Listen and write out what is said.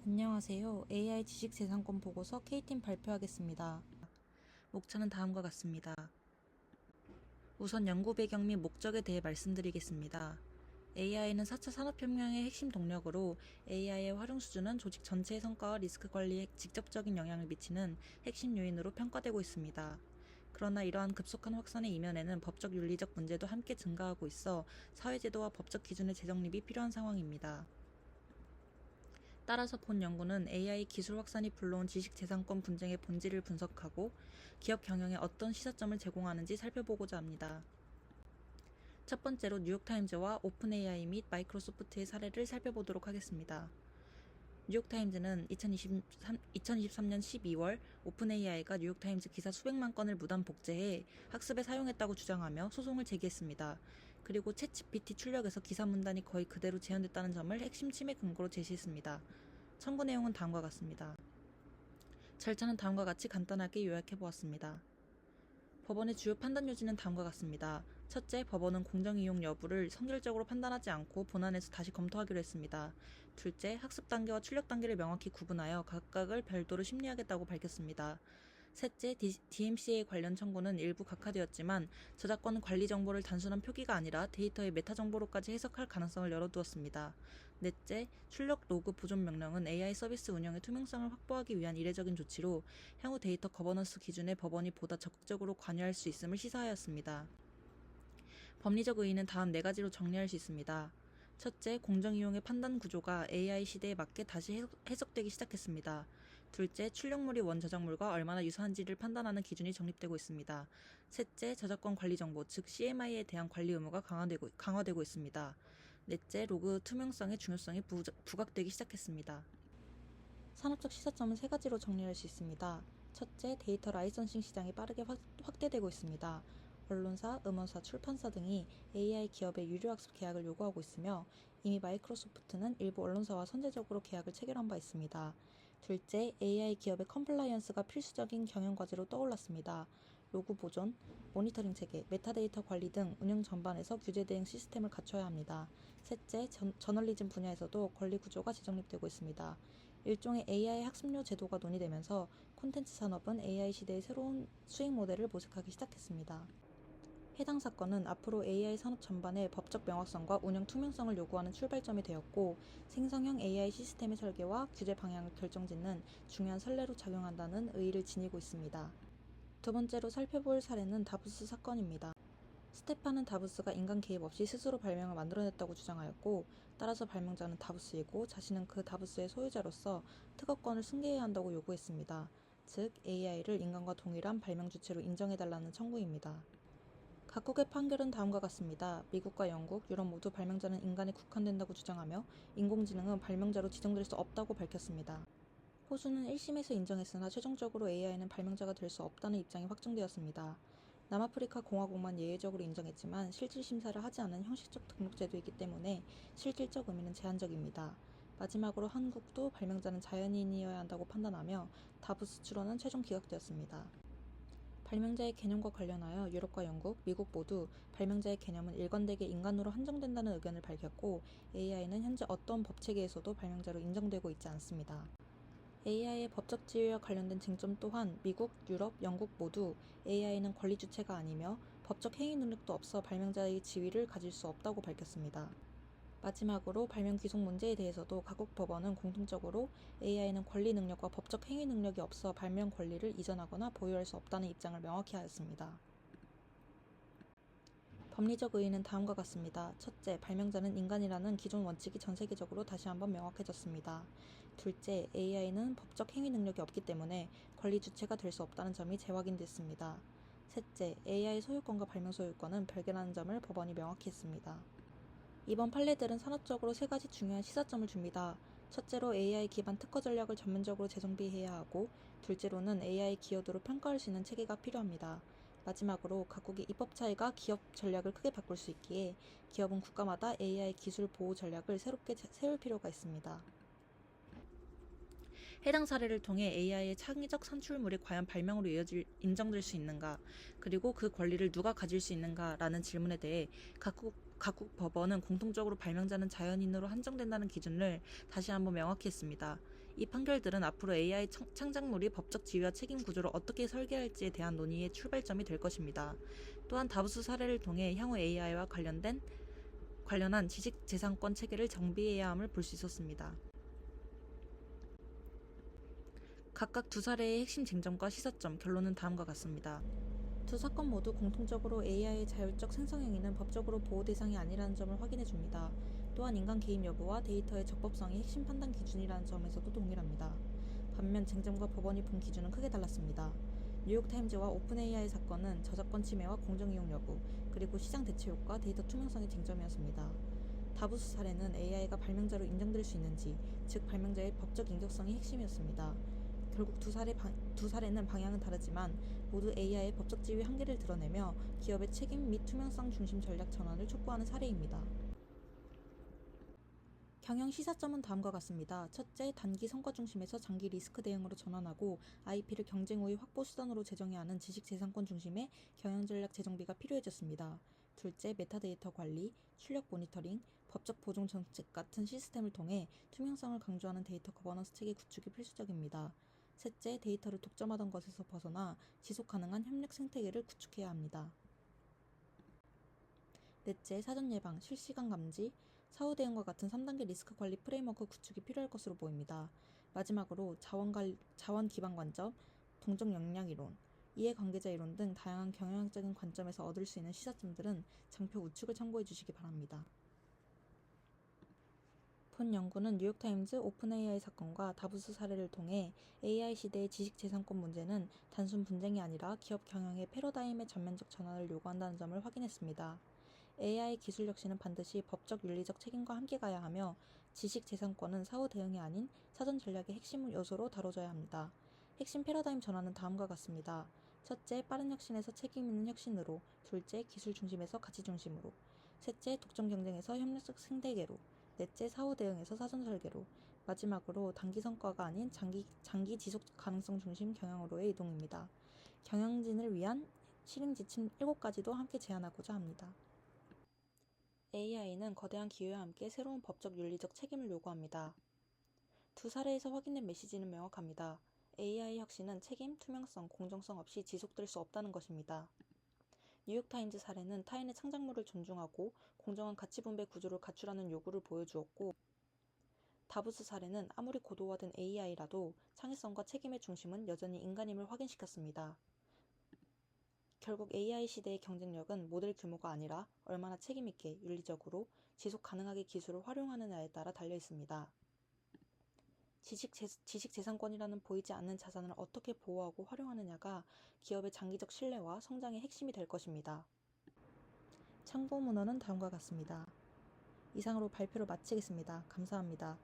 안녕하세요. AI 지식재산권 보고서 K팀 발표하겠습니다. 목차는 다음과 같습니다. 우선 연구 배경 및 목적에 대해 말씀드리겠습니다. AI는 4차 산업혁명의 핵심 동력으로 AI의 활용 수준은 조직 전체의 성과와 리스크 관리에 직접적인 영향을 미치는 핵심 요인으로 평가되고 있습니다. 그러나 이러한 급속한 확산의 이면에는 법적 윤리적 문제도 함께 증가하고 있어 사회제도와 법적 기준의 재정립이 필요한 상황입니다. 따라서 본 연구는 AI 기술 확산이 불러온 지식재산권 분쟁의 본질을 분석하고 기업 경영에 어떤 시사점을 제공하는지 살펴보고자 합니다. 첫 번째로 뉴욕타임즈와 오픈AI 및 마이크로소프트의 사례를 살펴보도록 하겠습니다. 뉴욕타임즈는 2023년 12월 오픈AI가 뉴욕타임즈 기사 수백만 건을 무단 복제해 학습에 사용했다고 주장하며 소송을 제기했습니다. 그리고 챗GPT 출력에서 기사 문단이 거의 그대로 재현됐다는 점을 핵심 침해 근거로 제시했습니다. 청구 내용은 다음과 같습니다. 절차는 다음과 같이 간단하게 요약해보았습니다. 법원의 주요 판단 요지는 다음과 같습니다. 첫째, 법원은 공정 이용 여부를 선결적으로 판단하지 않고 본안에서 다시 검토하기로 했습니다. 둘째, 학습 단계와 출력 단계를 명확히 구분하여 각각을 별도로 심리하겠다고 밝혔습니다. 셋째, DMCA 관련 청구는 일부 각하되었지만 저작권 관리 정보를 단순한 표기가 아니라 데이터의 메타 정보로까지 해석할 가능성을 열어두었습니다. 넷째, 출력 로그 보존 명령은 AI 서비스 운영의 투명성을 확보하기 위한 이례적인 조치로 향후 데이터 거버넌스 기준에 법원이 보다 적극적으로 관여할 수 있음을 시사하였습니다. 법리적 의의는 다음 4가지로 정리할 수 있습니다. 첫째, 공정이용의 판단 구조가 AI 시대에 맞게 다시 해석되기 시작했습니다. 둘째, 출력물이 원저작물과 얼마나 유사한지를 판단하는 기준이 정립되고 있습니다. 셋째, 저작권 관리 정보, 즉 CMI에 대한 관리 의무가 강화되고 있습니다. 넷째, 로그 투명성의 중요성이 부각되기 시작했습니다. 산업적 시사점은 3가지로 정리할 수 있습니다. 첫째, 데이터 라이선싱 시장이 빠르게 확대되고 있습니다. 언론사, 음원사, 출판사 등이 AI 기업의 유료학습 계약을 요구하고 있으며 이미 마이크로소프트는 일부 언론사와 선제적으로 계약을 체결한 바 있습니다. 둘째, AI 기업의 컴플라이언스가 필수적인 경영과제로 떠올랐습니다. 로그 보존, 모니터링 체계, 메타데이터 관리 등 운영 전반에서 규제 대응 시스템을 갖춰야 합니다. 셋째, 저널리즘 분야에서도 권리 구조가 재정립되고 있습니다. 일종의 AI 학습료 제도가 논의되면서 콘텐츠 산업은 AI 시대의 새로운 수익 모델을 모색하기 시작했습니다. 해당 사건은 앞으로 AI 산업 전반의 법적 명확성과 운영 투명성을 요구하는 출발점이 되었고 생성형 AI 시스템의 설계와 규제 방향을 결정짓는 중요한 선례로 작용한다는 의의를 지니고 있습니다. 두 번째로 살펴볼 사례는 다부스 사건입니다. 스테파는 다부스가 인간 개입 없이 스스로 발명을 만들어냈다고 주장하였고 따라서 발명자는 다부스이고 자신은 그 다부스의 소유자로서 특허권을 승계해야 한다고 요구했습니다. 즉 AI를 인간과 동일한 발명 주체로 인정해달라는 청구입니다. 각국의 판결은 다음과 같습니다. 미국과 영국, 유럽 모두 발명자는 인간에 국한된다고 주장하며 인공지능은 발명자로 지정될 수 없다고 밝혔습니다. 호주는 1심에서 인정했으나 최종적으로 AI는 발명자가 될 수 없다는 입장이 확정되었습니다. 남아프리카 공화국만 예외적으로 인정했지만 실질 심사를 하지 않은 형식적 등록 제도이기 때문에 실질적 의미는 제한적입니다. 마지막으로 한국도 발명자는 자연인이어야 한다고 판단하며 다부스 출원은 최종 기각되었습니다. 발명자의 개념과 관련하여 유럽과 영국, 미국 모두 발명자의 개념은 일관되게 인간으로 한정된다는 의견을 밝혔고 AI는 현재 어떤 법체계에서도 발명자로 인정되고 있지 않습니다. AI의 법적 지위와 관련된 쟁점 또한 미국, 유럽, 영국 모두 AI는 권리 주체가 아니며 법적 행위 능력도 없어 발명자의 지위를 가질 수 없다고 밝혔습니다. 마지막으로 발명 귀속 문제에 대해서도 각국 법원은 공통적으로 AI는 권리 능력과 법적 행위 능력이 없어 발명 권리를 이전하거나 보유할 수 없다는 입장을 명확히 하였습니다. 법리적 의의는 다음과 같습니다. 첫째, 발명자는 인간이라는 기존 원칙이 전 세계적으로 다시 한번 명확해졌습니다. 둘째, AI는 법적 행위 능력이 없기 때문에 권리 주체가 될 수 없다는 점이 재확인됐습니다. 셋째, AI 소유권과 발명 소유권은 별개라는 점을 법원이 명확히 했습니다. 이번 판례들은 산업적으로 3가지 중요한 시사점을 줍니다. 첫째로 AI 기반 특허 전략을 전면적으로 재정비해야 하고 둘째로는 AI 기여도로 평가할 수 있는 체계가 필요합니다. 마지막으로 각국의 입법 차이가 기업 전략을 크게 바꿀 수 있기에 기업은 국가마다 AI 기술 보호 전략을 새롭게 세울 필요가 있습니다. 해당 사례를 통해 AI의 창의적 산출물이 과연 발명으로 인정될 수 있는가, 그리고 그 권리를 누가 가질 수 있는가라는 질문에 대해 각국 법원은 공통적으로 발명자는 자연인으로 한정된다는 기준을 다시 한번 명확히 했습니다. 이 판결들은 앞으로 AI 창작물이 법적 지위와 책임 구조를 어떻게 설계할지에 대한 논의의 출발점이 될 것입니다. 또한 다부스 사례를 통해 향후 AI와 관련한 지식재산권 체계를 정비해야 함을 볼 수 있었습니다. 각각 두 사례의 핵심 쟁점과 시사점, 결론은 다음과 같습니다. 두 사건 모두 공통적으로 AI의 자율적 생성 행위는 법적으로 보호 대상이 아니라는 점을 확인해 줍니다. 또한 인간 개입 여부와 데이터의 적법성이 핵심 판단 기준이라는 점에서도 동일합니다. 반면 쟁점과 법원이 본 기준은 크게 달랐습니다. 뉴욕타임즈와 오픈AI 사건은 저작권 침해와 공정이용 여부, 그리고 시장 대체 효과, 데이터 투명성이 쟁점이었습니다. 다부스 사례는 AI가 발명자로 인정될 수 있는지, 즉 발명자의 법적 인격성이 핵심이었습니다. 결국 두 사례는 방향은 다르지만 모두 AI의 법적 지위 한계를 드러내며 기업의 책임 및 투명성 중심 전략 전환을 촉구하는 사례입니다. 경영 시사점은 다음과 같습니다. 첫째, 단기 성과 중심에서 장기 리스크 대응으로 전환하고 IP를 경쟁 우위 확보 수단으로 제정해야 하는 지식재산권 중심의 경영 전략 재정비가 필요해졌습니다. 둘째, 메타데이터 관리, 출력 모니터링, 법적 보존 정책 같은 시스템을 통해 투명성을 강조하는 데이터 거버넌스 체계 구축이 필수적입니다. 셋째, 데이터를 독점하던 것에서 벗어나 지속 가능한 협력 생태계를 구축해야 합니다. 넷째, 사전 예방, 실시간 감지, 사후 대응과 같은 3단계 리스크 관리 프레임워크 구축이 필요할 것으로 보입니다. 마지막으로 자원 기반 관점, 동적 역량 이론, 이해관계자 이론 등 다양한 경영학적인 관점에서 얻을 수 있는 시사점들은 장표 우측을 참고해 주시기 바랍니다. 본 연구는 뉴욕타임즈 오픈AI 사건과 다부스 사례를 통해 AI 시대의 지식재산권 문제는 단순 분쟁이 아니라 기업 경영의 패러다임의 전면적 전환을 요구한다는 점을 확인했습니다. AI 기술 혁신은 반드시 법적 윤리적 책임과 함께 가야 하며 지식재산권은 사후 대응이 아닌 사전 전략의 핵심 요소로 다뤄져야 합니다. 핵심 패러다임 전환은 다음과 같습니다. 첫째, 빠른 혁신에서 책임 있는 혁신으로. 둘째, 기술 중심에서 가치 중심으로. 셋째, 독점 경쟁에서 협력적 생태계로. 넷째, 사후 대응에서 사전 설계로. 마지막으로 단기 성과가 아닌 장기 지속 가능성 중심 경영으로의 이동입니다. 경영진을 위한 실행 지침 7가지도 함께 제안하고자 합니다. AI는 거대한 기회와 함께 새로운 법적 윤리적 책임을 요구합니다. 두 사례에서 확인된 메시지는 명확합니다. AI 혁신은 책임, 투명성, 공정성 없이 지속될 수 없다는 것입니다. 뉴욕타임즈 사례는 타인의 창작물을 존중하고 공정한 가치분배 구조를 갖추라는 요구를 보여주었고, 다부스 사례는 아무리 고도화된 AI라도 창의성과 책임의 중심은 여전히 인간임을 확인시켰습니다. 결국 AI 시대의 경쟁력은 모델 규모가 아니라 얼마나 책임있게 윤리적으로 지속 가능하게 기술을 활용하느냐에 따라 달려있습니다. 지식재산권이라는 보이지 않는 자산을 어떻게 보호하고 활용하느냐가 기업의 장기적 신뢰와 성장의 핵심이 될 것입니다. 참고 문헌은 다음과 같습니다. 이상으로 발표를 마치겠습니다. 감사합니다.